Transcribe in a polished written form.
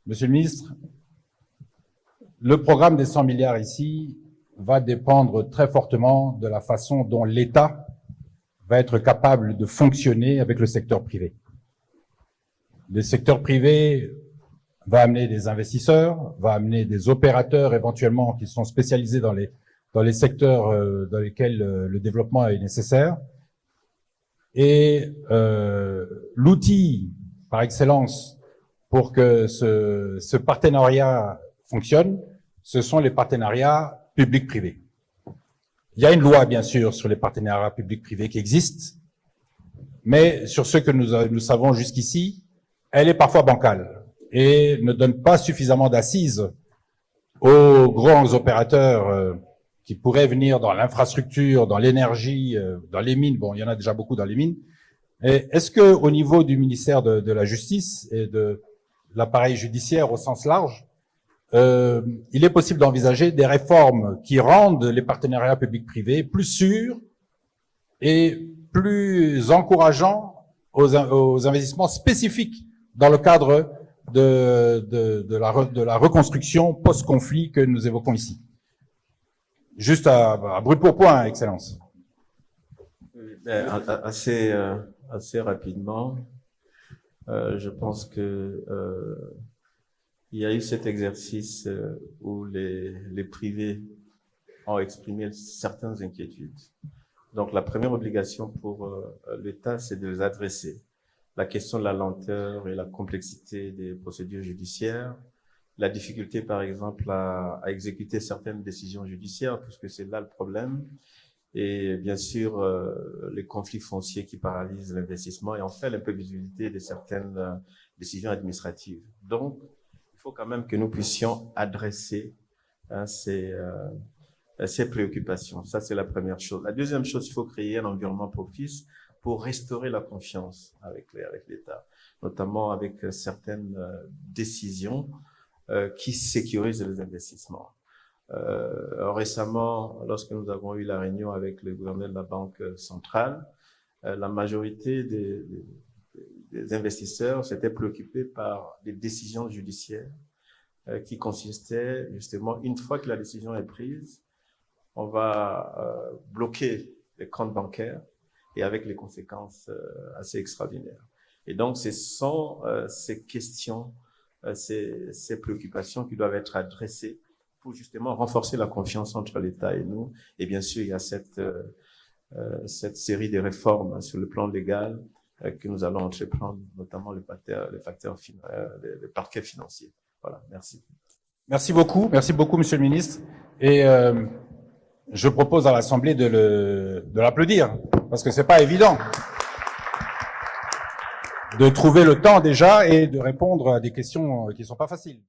Monsieur le ministre, le programme des 100 milliards ici va dépendre très fortement de la façon dont l'État va être capable de fonctionner avec le secteur privé. Le secteur privé va amener des investisseurs, va amener des opérateurs éventuellement qui sont spécialisés dans les secteurs dans lesquels le développement est nécessaire. Et l'outil par excellence pour que ce partenariat fonctionne, ce sont les partenariats public-privé. Il y a une loi, bien sûr, sur les partenariats public-privés qui existe, mais sur ce que nous savons jusqu'ici, elle est parfois bancale et ne donne pas suffisamment d'assises aux grands opérateurs qui pourraient venir dans l'infrastructure, dans l'énergie, dans les mines. Bon, il y en a déjà beaucoup dans les mines. Est-ce que, au niveau du ministère de la Justice et de l'appareil judiciaire au sens large, il est possible d'envisager des réformes qui rendent les partenariats publics-privés plus sûrs et plus encourageants aux investissements spécifiques dans le cadre de la reconstruction post-conflit que nous évoquons ici? Juste à brûle pour point, Excellence. Assez rapidement, je pense que il y a eu cet exercice où les privés ont exprimé certaines inquiétudes. Donc la première obligation pour l'État, c'est de les adresser. La question de la lenteur et la complexité des procédures judiciaires, la difficulté par exemple à exécuter certaines décisions judiciaires, puisque c'est là le problème, et bien sûr les conflits fonciers qui paralysent l'investissement et en fait l'imprévisibilité de certaines décisions administratives. Donc il faut quand même que nous puissions adresser ces préoccupations. Ça, c'est la première chose. La deuxième chose, il faut créer un environnement propice pour restaurer la confiance avec l'État, notamment avec certaines décisions qui sécurisent les investissements. Récemment, lorsque nous avons eu la réunion avec le gouverneur de la Banque centrale, la majorité des investisseurs s'étaient préoccupés par des décisions judiciaires qui consistaient justement, une fois que la décision est prise, on va bloquer les comptes bancaires et avec les conséquences assez extraordinaires. Et donc, ce sont ces questions, ces préoccupations qui doivent être adressées pour justement renforcer la confiance entre l'État et nous. Et bien sûr, il y a cette série de réformes sur le plan légal que nous allons entreprendre, notamment les parquets financiers. Voilà, merci. Merci beaucoup, Monsieur le Ministre. Et je propose à l'Assemblée de l'applaudir, parce que c'est pas évident de trouver le temps déjà et de répondre à des questions qui sont pas faciles.